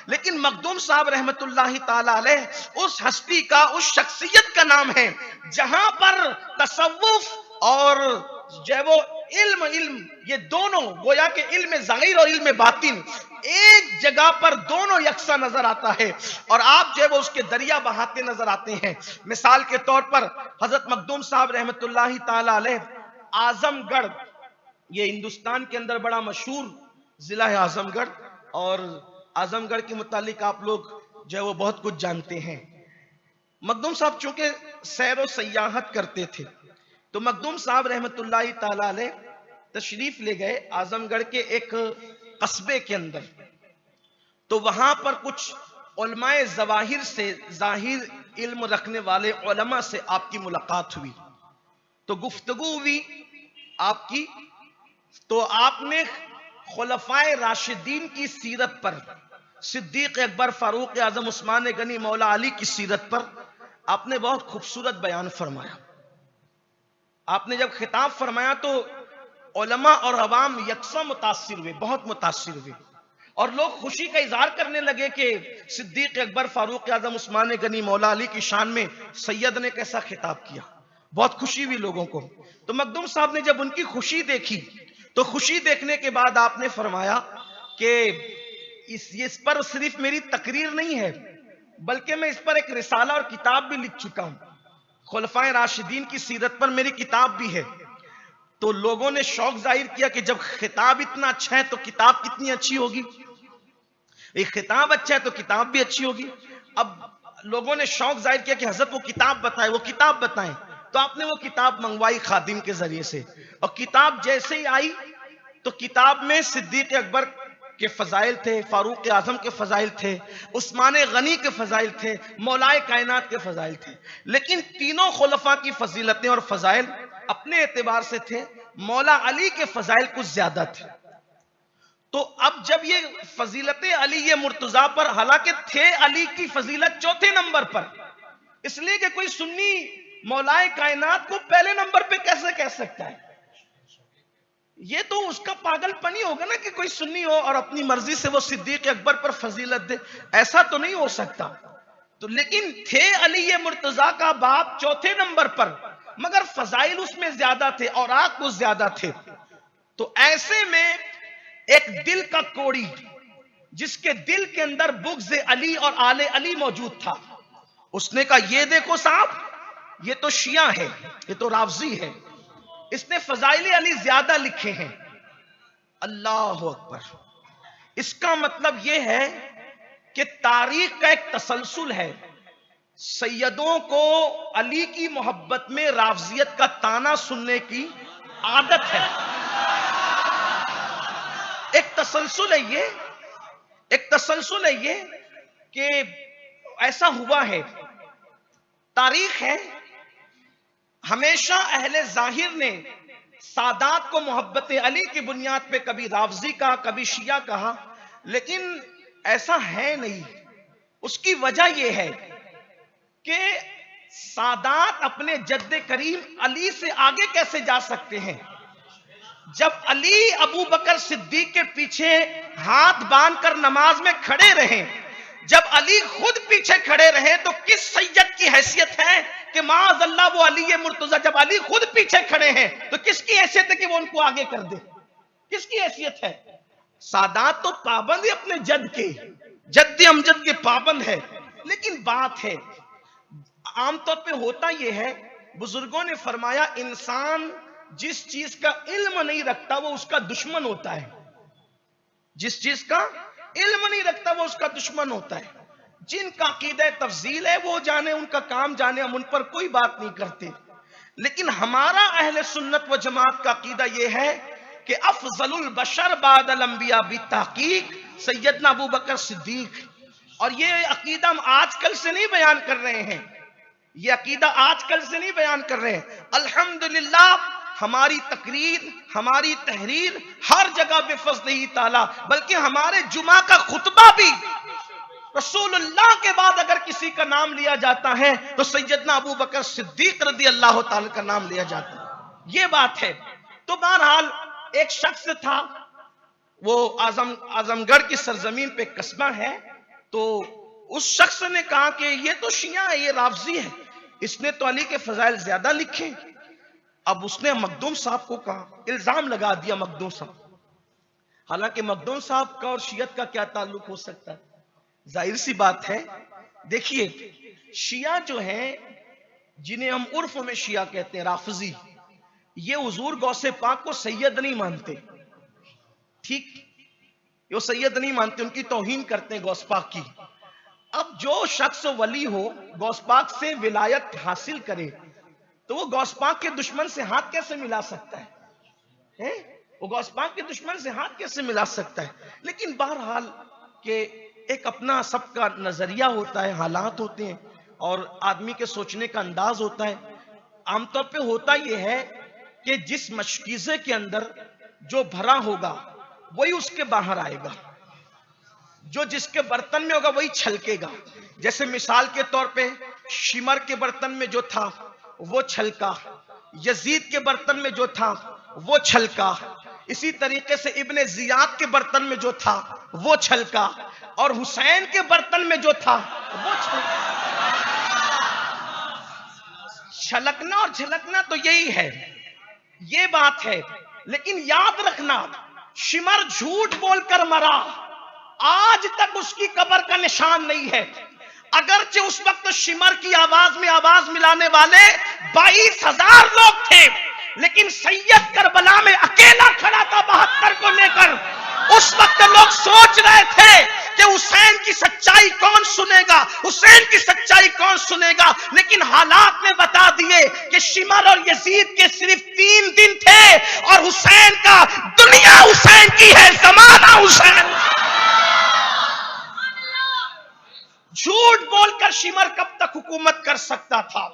لیکن مخدوم صاحب رحمت اللہ تعالی علیہ اس ہستی کا، اس شخصیت کا نام ہے جہاں پر تصوف اور جو وہ علم یہ دونوں گویا کہ علم ظاہر اور علم باطن ایک جگہ پر دونوں یکساں نظر آتا ہے، اور آپ جو ہے وہ اس کے دریا بہاتے نظر آتے ہیں۔ مثال کے طور پر حضرت مخدوم صاحب رحمت اللہ تعالی علیہ اعظم گڑھ، یہ ہندوستان کے اندر بڑا مشہور ضلع ہے اعظم گڑھ، اور اعظم گڑھ کے متعلق آپ لوگ جو ہے وہ بہت کچھ جانتے ہیں۔ مخدوم صاحب چونکہ سیر و سیاحت کرتے تھے تو مخدوم صاحب رحمت اللہ تعالی علیہ تشریف لے گئے اعظم گڑھ کے ایک قصبے کے اندر، تو وہاں پر کچھ علماء ظواہر سے، ظاہر علم رکھنے والے علماء سے آپ کی ملاقات ہوئی، تو گفتگو ہوئی آپ کی، تو آپ نے خلفائے راشدین کی سیرت پر، صدیق اکبر، فاروق اعظم، عثمان غنی، مولا علی کی سیرت پر آپ نے بہت خوبصورت بیان فرمایا۔ آپ نے جب خطاب فرمایا تو علماء اور عوام یکساں متاثر ہوئے، بہت متاثر ہوئے، اور لوگ خوشی کا اظہار کرنے لگے کہ صدیق اکبر، فاروق اعظم، عثمان غنی، مولا علی کی شان میں سید نے کیسا خطاب کیا۔ بہت خوشی ہوئی لوگوں کو۔ تو مخدوم صاحب نے جب ان کی خوشی دیکھی تو خوشی دیکھنے کے بعد آپ نے فرمایا کہ اس پر صرف میری تقریر نہیں ہے بلکہ میں اس پر ایک رسالہ اور کتاب بھی لکھ چکا ہوں، خلفائے راشدین کی سیرت پر میری کتاب بھی ہے۔ تو لوگوں نے شوق ظاہر کیا کہ جب خطاب اتنا اچھا ہے تو کتاب کتنی اچھی ہوگی، ایک خطاب اچھا ہے تو کتاب بھی اچھی ہوگی۔ اب لوگوں نے شوق ظاہر کیا کہ حضرت وہ کتاب بتائیں، وہ کتاب بتائیں، تو آپ نے وہ کتاب منگوائی خادم کے ذریعے سے، اور کتاب جیسے ہی آئی تو کتاب میں صدیق اکبر کے فضائل تھے، فاروق اعظم کے فضائل تھے، عثمان غنی کے فضائل تھے، مولائے کائنات کے فضائل تھے، لیکن تینوں خلفاء کی فضیلتیں اور فضائل اپنے اعتبار سے تھے، مولا علی کے فضائل کچھ زیادہ تھے۔ تو اب جب یہ فضیلت علی مرتضیٰ پر، حالانکہ تھے علی کی فضیلت چوتھے نمبر پر، اس لیے کہ کوئی سنی مولائے کائنات کو پہلے نمبر پہ کیسے کہہ سکتا ہے؟ یہ تو اس کا پاگل پنی ہوگا نا کہ کوئی سنی ہو اور اپنی مرضی سے وہ صدیق اکبر پر فضیلت دے، ایسا تو نہیں ہو سکتا۔ تو لیکن تھے علی مرتضیٰ کا باپ چوتھے نمبر پر، مگر فضائل اس میں زیادہ تھے اور آگ کچھ زیادہ تھے۔ تو ایسے میں ایک دل کا کوڑی جس کے دل کے اندر بغض علی اور آل علی موجود تھا، اس نے کہا یہ دیکھو صاحب، یہ تو شیعہ ہے، یہ تو رافضی ہے، اس نے فضائل علی زیادہ لکھے ہیں۔ اللہ اکبر! اس کا مطلب یہ ہے کہ تاریخ کا ایک تسلسل ہے، سیدوں کو علی کی محبت میں رافضیت کا طعنہ سننے کی عادت ہے۔ ایک تسلسل ہے یہ، ایک تسلسل ہے یہ کہ ایسا ہوا ہے، تاریخ ہے۔ ہمیشہ اہل ظاہر نے سادات کو محبت علی کی بنیاد پہ کبھی رافضی کہا، کبھی شیعہ کہا، لیکن ایسا ہے نہیں۔ اس کی وجہ یہ ہے کہ سادات اپنے جد کریم علی سے آگے کیسے جا سکتے ہیں؟ جب علی ابو بکر صدیق کے پیچھے ہاتھ باندھ کر نماز میں کھڑے رہے، جب علی خود پیچھے کھڑے رہے، تو کس سید کی حیثیت ہے کہ معاذ اللہ وہ علی مرتضیٰ، جب علی خود پیچھے کھڑے ہیں تو کس کی حیثیت ہے کہ وہ ان کو آگے کر دے؟ کس کی حیثیت ہے؟ سادات تو پابند ہے اپنے جد کے، جد امجد کے پابند ہے، لیکن بات ہے عام طور پہ ہوتا یہ ہے، بزرگوں نے فرمایا انسان جس چیز کا علم نہیں رکھتا وہ اس کا دشمن ہوتا ہے، جس چیز کا علم نہیں رکھتا وہ اس کا دشمن ہوتا ہے۔ جن کا عقیدہ تفضیل ہے وہ جانے، ان کا کام جانے، ہم ان پر کوئی بات نہیں کرتے، لیکن ہمارا اہل سنت و جماعت کا عقیدہ یہ ہے کہ افضل البشر بعد الانبیاء بالتحقیق سیدنا ابو بکر صدیق۔ اور یہ عقیدہ ہم آج کل سے نہیں بیان کر رہے ہیں، یہ عقیدہ آج کل سے نہیں بیان کر رہے ہیں۔ الحمدللہ ہماری تقریر، ہماری تحریر ہر جگہ بفضلہ تعالی، بلکہ ہمارے جمعہ کا خطبہ بھی رسول اللہ کے بعد اگر کسی کا نام لیا جاتا ہے تو سیدنا ابو بکر صدیق رضی اللہ تعالی کا نام لیا جاتا ہے۔ یہ بات ہے۔ تو بہرحال ایک شخص تھا، وہ اعظم گڑھ کی سرزمین پہ قصبہ ہے، تو اس شخص نے کہا کہ یہ تو شیعہ ہے، یہ رافضی ہے، اس نے تو علی کے فضائل زیادہ لکھے۔ اب اس نے مخدوم صاحب کو کہا، الزام لگا دیا مخدوم صاحب۔ حالانکہ مخدوم صاحب کا اور شیعت کا کیا تعلق ہو سکتا ہے؟ ظاہر سی بات ہے۔ دیکھیے شیعہ جو ہیں، جنہیں ہم عرف میں شیعہ کہتے ہیں، رافضی، یہ حضور غوث پاک کو سید نہیں مانتے، ٹھیک، یہ سید نہیں مانتے، ان کی توہین کرتے ہیں غوث پاک کی۔ اب جو شخص ولی ہو، غوث پاک سے ولایت حاصل کرے، تو وہ غوث پاک کے دشمن سے ہاتھ کیسے ملا سکتا ہے؟ وہ غوث پاک کے دشمن سے ہاتھ کیسے ملا سکتا ہے؟ لیکن بہرحال کہ ایک اپنا سب کا نظریہ ہوتا ہے، حالات ہوتے ہیں، اور آدمی کے سوچنے کا انداز ہوتا ہے۔ عام طور پہ ہوتا یہ ہے کہ جس مشکیزے کے اندر جو بھرا ہوگا وہی اس کے باہر آئے گا، جو جس کے برتن میں ہوگا وہی چھلکے گا۔ جیسے مثال کے طور پہ شمر کے برتن میں جو تھا وہ چھلکا، یزید کے برتن میں جو تھا وہ چھلکا، اسی طریقے سے ابن زیاد کے برتن میں جو تھا وہ چھلکا، اور حسین کے برتن میں جو تھا وہ چھلکا۔ چھلکنا اور جھلکنا تو یہی ہے، یہ بات ہے۔ لیکن یاد رکھنا، شمر جھوٹ بول کر مرا، آج تک اس کی قبر کا نشان نہیں ہے۔ اگرچہ اس وقت شمر کی آواز میں آواز ملانے والے 22,000 لوگ تھے، لیکن سید کربلا میں اکیلا کھڑا تھا 72 کو لے کر۔ اس وقت لوگ سوچ رہے تھے کہ حسین کی سچائی کون سنے گا، حسین کی سچائی کون سنے گا، لیکن حالات نے بتا دیے کہ شمر اور یزید کے صرف 3 دن تھے، اور حسین کا دنیا حسین کی ہے، زمانہ حسین۔ جھوٹ بول کر شمر کب تک حکومت کر سکتا تھا؟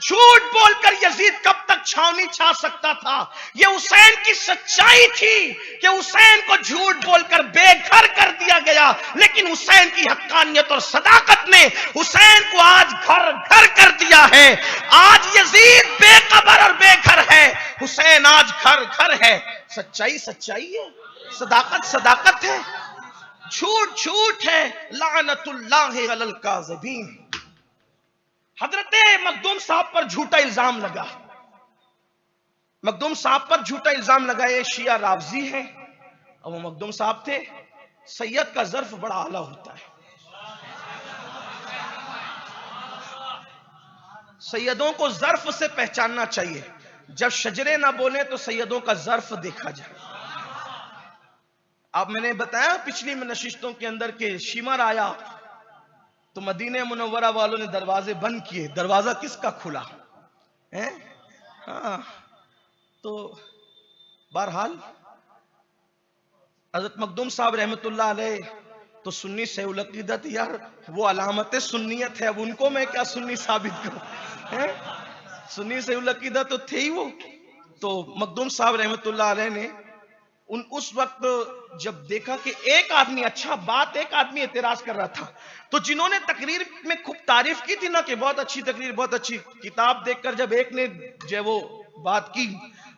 جھوٹ بول کر یزید کب تک چھاونی چھا سکتا تھا؟ یہ حسین کی سچائی تھی کہ حسین کو جھوٹ بول کر بے گھر کر دیا گیا، لیکن حسین کی حقانیت اور صداقت نے حسین کو آج گھر گھر کر دیا ہے۔ آج یزید بے قبر اور بے گھر ہے، حسین آج گھر گھر ہے۔ سچائی سچائی ہے، صداقت صداقت ہے، جھوٹ جھوٹ ہے۔ لعنت اللہ علی الکاذبین۔ حضرت مخدوم صاحب پر جھوٹا الزام لگا، مخدوم صاحب پر جھوٹا الزام لگا، یہ شیعہ رافضی ہے، اور وہ مخدوم صاحب تھے۔ سید کا ظرف بڑا اعلیٰ ہوتا ہے، سیدوں کو ظرف سے پہچاننا چاہیے۔ جب شجرے نہ بولیں تو سیدوں کا ظرف دیکھا جائے۔ اب میں نے بتایا پچھلی میں نشستوں کے اندر کہ شمر آیا تو مدینہ منورہ والوں نے دروازے بند کیے، دروازہ کس کا کھلا ہے؟ ہاں، تو بہرحال حضرت مخدوم صاحب رحمت اللہ علیہ تو سنی سے العقیدت، یار وہ علامت سنیت ہے، اب ان کو میں کیا سنی ثابت کروں؟ سنی سے العقیدت تو تھے ہی وہ۔ تو مخدوم صاحب رحمت اللہ علیہ نے اس وقت جب دیکھا کہ ایک آدمی، اچھا بات ایک آدمی اعتراض کر رہا تھا، تو جنہوں نے تقریر میں خوب تعریف کی تھی نا کہ بہت اچھی تقریر، بہت اچھی کتاب، دیکھ کر جب ایک نے جو وہ بات کی،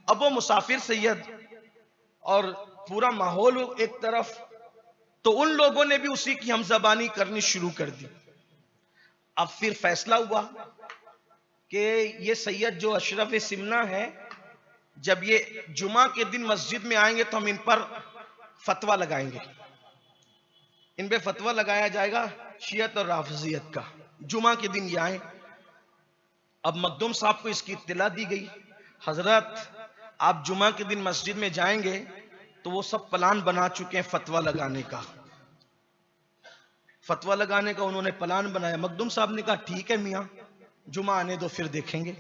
اب وہ مسافر سید اور پورا ماحول ایک طرف، تو ان لوگوں نے بھی اسی کی ہم زبانی کرنی شروع کر دی۔ اب پھر فیصلہ ہوا کہ یہ سید جو اشرف سمنہ ہے، جب یہ جمعہ کے دن مسجد میں آئیں گے تو ہم ان پر فتویٰ لگائیں گے، ان پہ فتویٰ لگایا جائے گا شیعت اور رافضیت کا، جمعہ کے دن یہ آئیں۔ اب مخدوم صاحب کو اس کی اطلاع دی گئی، حضرت آپ جمعہ کے دن مسجد میں جائیں گے تو وہ سب پلان بنا چکے ہیں فتویٰ لگانے کا، فتویٰ لگانے کا انہوں نے پلان بنایا۔ مخدوم صاحب نے کہا ٹھیک ہے میاں، جمعہ آنے دو پھر دیکھیں گے۔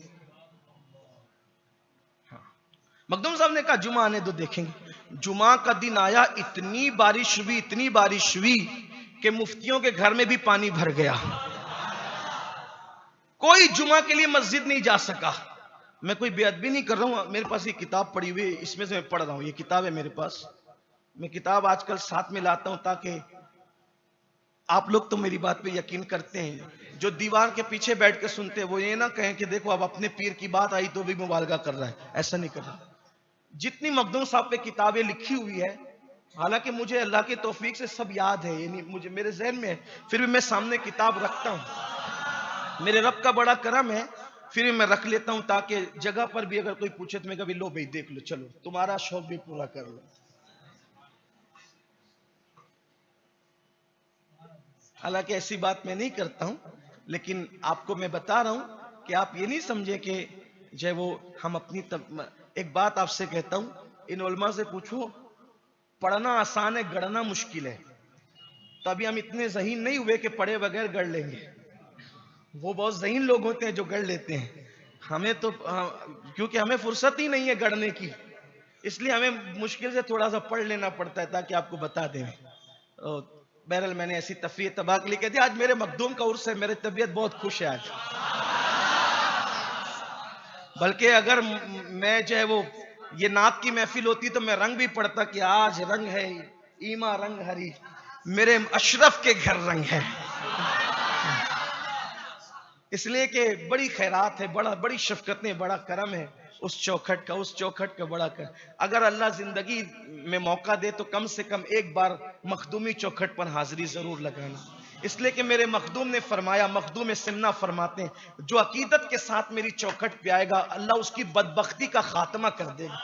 مخدوم صاحب نے کہا جمعہ آنے دو دیکھیں گے۔ جمعہ کا دن آیا، اتنی بارش ہوئی، اتنی بارش ہوئی کہ مفتیوں کے گھر میں بھی پانی بھر گیا، کوئی جمعہ کے لیے مسجد نہیں جا سکا۔ میں کوئی بے ادبی نہیں کر رہا ہوں، میرے پاس یہ کتاب پڑھی ہوئی، اس میں سے میں پڑھ رہا ہوں، یہ کتاب ہے میرے پاس، میں کتاب آج کل ساتھ میں لاتا ہوں تاکہ آپ لوگ تو میری بات پہ یقین کرتے ہیں، جو دیوار کے پیچھے بیٹھ کے سنتے ہیں وہ یہ نہ کہیں کہ دیکھو اب اپنے پیر کی بات آئی تو بھی مبالغہ کر رہا ہے، ایسا نہیں کر رہا۔ جتنی مخدوم صاحب پہ کتابیں لکھی ہوئی ہے حالانکہ مجھے اللہ کی توفیق سے سب یاد ہے، یعنی مجھے میرے ذہن میں ہے، پھر بھی میں سامنے کتاب رکھتا ہوں، میرے رب کا بڑا کرم ہے، پھر بھی میں رکھ لیتا ہوں تاکہ جگہ پر بھی اگر کوئی پوچھے تو میں کبھی لو بھائی دیکھ لو، چلو تمہارا شوق بھی پورا کر لو۔ حالانکہ ایسی بات میں نہیں کرتا ہوں، لیکن آپ کو میں بتا رہا ہوں کہ آپ یہ نہیں سمجھے کہ جو ہے وہ ہم اپنی ایک بات آپ سے کہتا ہوں، ان علماء سے پوچھو پڑھنا آسان ہے گڑھنا مشکل ہے، تو ابھی ہم اتنے ذہین نہیں ہوئے کہ پڑھے بغیر گڑھ لیں گے، وہ بہت ذہین لوگ ہوتے ہیں جو گڑھ لیتے ہیں، ہمیں تو کیونکہ ہمیں فرصت ہی نہیں ہے گڑھنے کی، اس لیے ہمیں مشکل سے تھوڑا سا پڑھ لینا پڑتا ہے تاکہ آپ کو بتا دیں۔ بہرحال میں نے ایسی تفریح تباہ کے لیے کہہ دیا، آج میرے مخدوم کا عرس ہے، میری طبیعت بہت خوش ہے آج، بلکہ اگر میں جو ہے وہ یہ نعت کی محفل ہوتی تو میں رنگ بھی پڑتا کہ آج رنگ ہے ایما رنگ ہری، میرے اشرف کے گھر رنگ ہے، اس لیے کہ بڑی خیرات ہے، بڑی شفقتیں، بڑا کرم ہے اس چوکھٹ کا بڑا کرم۔ اگر اللہ زندگی میں موقع دے تو کم سے کم ایک بار مخدومی چوکھٹ پر حاضری ضرور لگانا، اس لیے کہ میرے مخدوم نے فرمایا، مخدوم سمنا فرماتے ہیں جو عقیدت کے ساتھ میری چوکھٹ پہ آئے گا اللہ اس کی بدبختی کا خاتمہ کر دے گا۔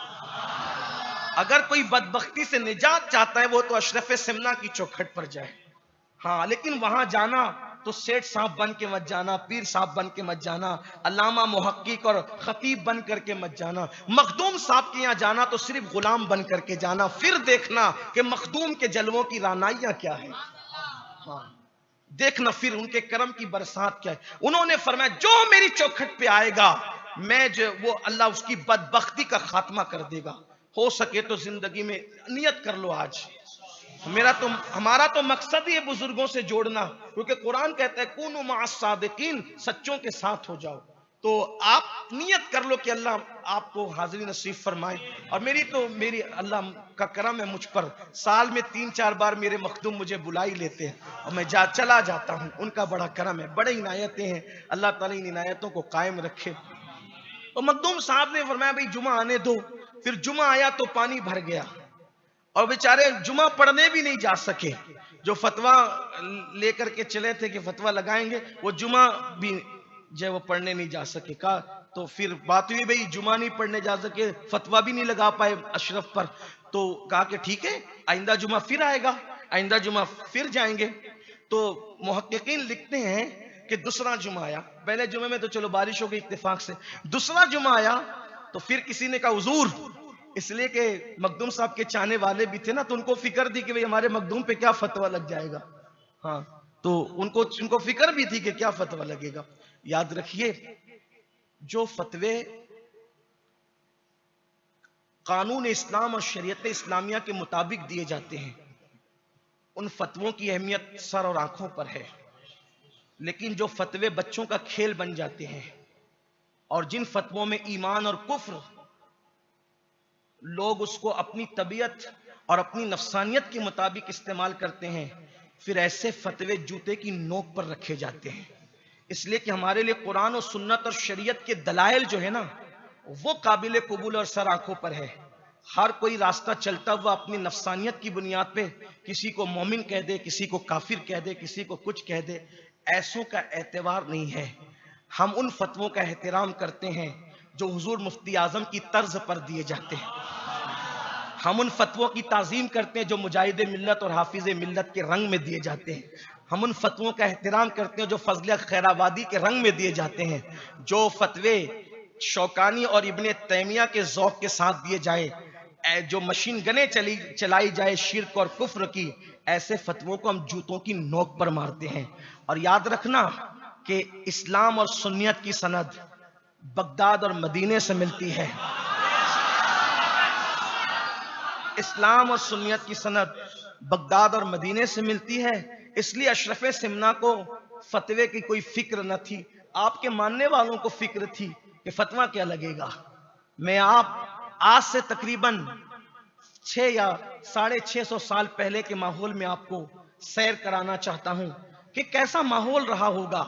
اگر کوئی بدبختی سے نجات چاہتا ہے وہ تو اشرف سمنا کی چوکھٹ پر جائے، ہاں لیکن وہاں جانا تو سیٹ صاحب بن کے مت جانا، پیر صاحب بن کے مت جانا، علامہ محقق اور خطیب بن کر کے مت جانا، مخدوم صاحب کے یہاں جانا تو صرف غلام بن کر کے جانا، پھر دیکھنا کہ مخدوم کے جلووں کی رانائیاں کیا ہے، ہاں دیکھنا پھر ان کے کرم کی برسات کیا ہے۔ انہوں نے فرمایا جو میری چوکھٹ پہ آئے گا میں جو وہ اللہ اس کی بدبختی کا خاتمہ کر دے گا۔ ہو سکے تو زندگی میں نیت کر لو آج، ہمارا تو مقصد ہی ہے بزرگوں سے جوڑنا، کیونکہ قرآن کہتا ہے کونوا مع الصادقین، سچوں کے ساتھ ہو جاؤ، تو آپ نیت کر لو کہ اللہ آپ کو حاضری نصیب فرمائے۔ اور میری اللہ کا کرم ہے مجھ پر، سال میں 3-4 بار میرے مخدوم مجھے بلا ہی لیتے ہیں اور میں چلا جاتا ہوں، ان کا بڑا کرم ہے، بڑے عنایتیں ہیں، اللہ تعالیٰ ان عنایتوں کو قائم رکھے۔ اور مخدوم صاحب نے فرمایا بھئی جمعہ آنے دو، پھر جمعہ آیا تو پانی بھر گیا اور بیچارے جمعہ پڑھنے بھی نہیں جا سکے، جو فتویٰ لے کر کے چلے تھے کہ فتویٰ لگائیں گے وہ جمعہ بھی جو ہے وہ پڑھنے نہیں جا سکے، کہا تو پھر بات ہوئی بھئی جمعہ نہیں پڑھنے جا سکے، فتویٰ بھی نہیں لگا پائے اشرف پر، تو کہا کہ ٹھیک ہے آئندہ جمعہ پھر آئے گا، آئندہ جمعہ پھر جائیں گے۔ تو محققین لکھتے ہیں کہ دوسرا جمعہ آیا، پہلے جمعے میں تو چلو بارش ہو گئی اتفاق سے، دوسرا جمعہ آیا تو پھر کسی نے کہا حضور، اس لیے کہ مخدوم صاحب کے چاہنے والے بھی تھے نا تو ان کو فکر تھی کہ ہمارے مخدوم پہ کیا فتویٰ لگ جائے گا، ہاں تو ان کو فکر بھی تھی کہ کیا فتویٰ لگے گا۔ یاد رکھیے جو فتوے قانون اسلام اور شریعت اسلامیہ کے مطابق دیے جاتے ہیں ان فتووں کی اہمیت سر اور آنکھوں پر ہے، لیکن جو فتوے بچوں کا کھیل بن جاتے ہیں اور جن فتووں میں ایمان اور کفر لوگ اس کو اپنی طبیعت اور اپنی نفسانیت کے مطابق استعمال کرتے ہیں، پھر ایسے فتوے جوتے کی نوک پر رکھے جاتے ہیں۔ اس لیے کہ ہمارے لیے قرآن و سنت اور شریعت کے دلائل جو ہے نا وہ قابل قبول اور سر آنکھوں پر ہے۔ ہر کوئی راستہ چلتا ہوا اپنی نفسانیت کی بنیاد پہ کسی کو مومن کہہ دے، کسی کو کافر کہہ دے، کسی کو کچھ کہہ دے، ایسوں کا اعتبار نہیں ہے۔ ہم ان فتووں کا احترام کرتے ہیں جو حضور مفتی اعظم کی طرز پر دیے جاتے ہیں، ہم ان فتووں کی تعظیم کرتے ہیں جو مجاہد ملت اور حافظ ملت کے رنگ میں دیے جاتے ہیں، ہم ان فتووں کا احترام کرتے ہیں جو فضل خیرآبادی کے رنگ میں دیے جاتے ہیں۔ جو فتوے شوکانی اور ابن تیمیہ کے ذوق کے ساتھ دیے جائے، جو مشین گنیں چلائی جائے شرک اور کفر کی، ایسے فتووں کو ہم جوتوں کی نوک پر مارتے ہیں۔ اور یاد رکھنا کہ اسلام اور سنیت کی سند بغداد اور مدینے سے ملتی ہے، اسلام اور سنیت کی سند بغداد اور مدینے سے ملتی ہے، اس لیے اشرف سمنا کو فتوے کی کوئی فکر نہ تھی، آپ کے ماننے والوں کو فکر تھی کہ فتویٰ کیا لگے گا۔ میں آج سے تقریباً 6 یا 650 سال پہلے کے ماحول میں آپ کو سیر کرانا چاہتا ہوں کہ کیسا ماحول رہا ہوگا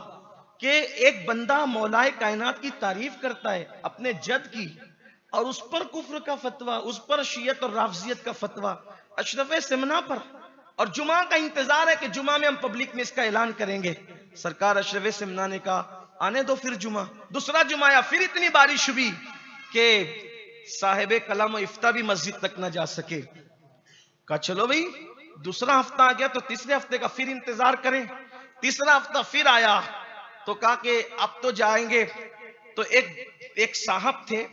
کہ ایک بندہ مولائے کائنات کی تعریف کرتا ہے اپنے جد کی، اور اس پر کفر کا فتویٰ، اس پر شیعت اور رافضیت کا فتویٰ، اشرف سمنا پر، اور جمعہ کا انتظار ہے کہ جمعہ میں ہم پبلک میں اس کا اعلان کریں گے. سرکار اشرف سمنا نے کہا آنے دو پھر جمعہ. دوسرا جمعہ آیا، پھر اتنی بارش ہوئی کہ صاحب کلام و افتاء بھی مسجد تک نہ جا سکے. کہا چلو بھئی دوسرا ہفتہ آ گیا تو تیسرے ہفتے کا پھر انتظار کریں. تیسرا ہفتہ پھر آیا تو کہا کہ اب تو جائیں گے. تو ایک صاحب تھے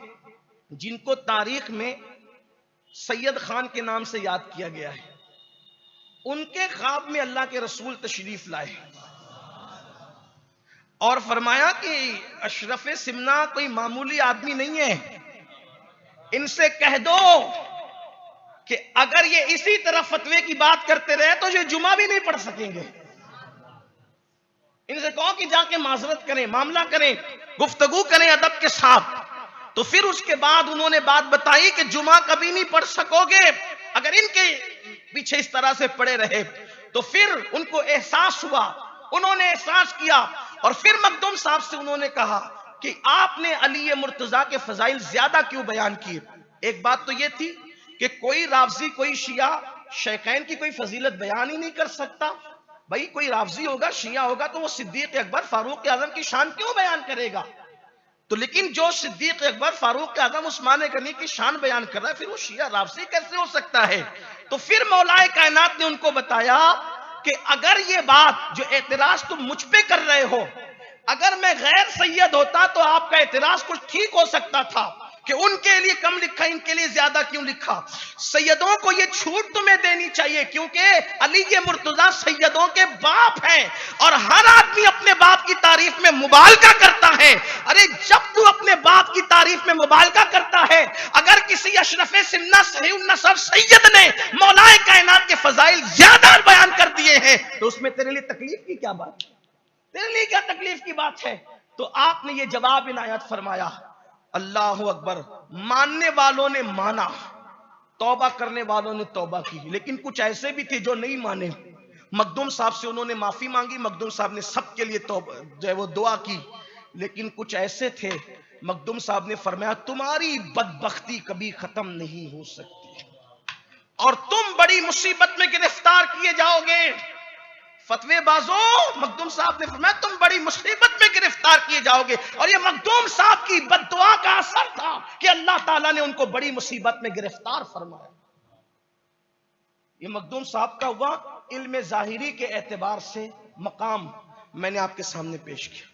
جن کو تاریخ میں سید خان کے نام سے یاد کیا گیا ہے. ان کے خواب میں اللہ کے رسول تشریف لائے اور فرمایا کہ اشرف سمنا کوئی معمولی آدمی نہیں ہے، ان سے کہہ دو کہ اگر یہ اسی طرح فتوے کی بات کرتے رہے تو یہ جمعہ بھی نہیں پڑھ سکیں گے. ان سے کہو کہ جا کے معذرت کریں، معاملہ کریں، گفتگو کریں ادب کے ساتھ. تو پھر اس کے بعد انہوں نے بات بتائی کہ جمعہ کبھی نہیں پڑھ سکو گے اگر ان کے پیچھے اس طرح سے پڑے رہے. تو پھر ان کو احساس ہوا، انہوں نے احساس کیا، اور پھر مخدوم صاحب سے انہوں نے کہا کہ آپ نے علی مرتضیٰ کے فضائل زیادہ کیوں بیان کیے. ایک بات تو یہ تھی کہ کوئی رافضی کوئی شیعہ شیخین کی کوئی فضیلت بیان ہی نہیں کر سکتا. بھائی کوئی رافضی ہوگا شیعہ ہوگا تو وہ صدیق اکبر فاروق اعظم کی شان کیوں بیان کرے گا؟ تو لیکن جو صدیق اکبر فاروق اعظم عثمان غنی کی شان بیان کر رہا ہے پھر وہ شیعہ رافضی کیسے ہو سکتا ہے؟ تو پھر مولا کائنات نے ان کو بتایا کہ اگر یہ بات جو اعتراض تم مجھ پہ کر رہے ہو، اگر میں غیر سید ہوتا تو آپ کا اعتراض کچھ ٹھیک ہو سکتا تھا کہ ان کے لیے کم لکھا ان کے لیے زیادہ کیوں لکھا. سیدوں کو یہ چھوٹ تمہیں دینی چاہیے کیونکہ علی مرتضیٰ سیدوں کے باپ ہیں اور ہر آدمی اپنے باپ کی تعریف میں مبالغہ کرتا ہے. ارے جب تو اپنے باپ کی تعریف میں مبالغہ کرتا ہے، اگر کسی اشرف سمنا صحیح النسب سید نے مولا کائنات کے فضائل زیادہ بیان کر دیے ہیں تو اس میں تیرے لیے تکلیف کی کیا بات ہے؟ تیرے لیے کیا تکلیف کی بات ہے؟ تو آپ نے یہ جواب عنایت فرمایا. اللہ اکبر. ماننے والوں نے مانا، توبہ کرنے والوں نے توبہ کی، لیکن کچھ ایسے بھی تھے جو نہیں مانے. مخدوم صاحب سے انہوں نے معافی مانگی، مخدوم صاحب نے سب کے لیے جو ہے وہ دعا کی. لیکن کچھ ایسے تھے، مخدوم صاحب نے فرمایا تمہاری بدبختی کبھی ختم نہیں ہو سکتی اور تم بڑی مصیبت میں گرفتار کیے جاؤ گے. فتوے بازو، مخدوم صاحب نے فرمایا تم بڑی مصیبت میں گرفتار کیے جاؤ گے. اور یہ مخدوم صاحب کی بد دعا کا اثر تھا کہ اللہ تعالیٰ نے ان کو بڑی مصیبت میں گرفتار فرمایا. یہ مخدوم صاحب کا ہوا علم ظاہری کے اعتبار سے مقام میں نے آپ کے سامنے پیش کیا.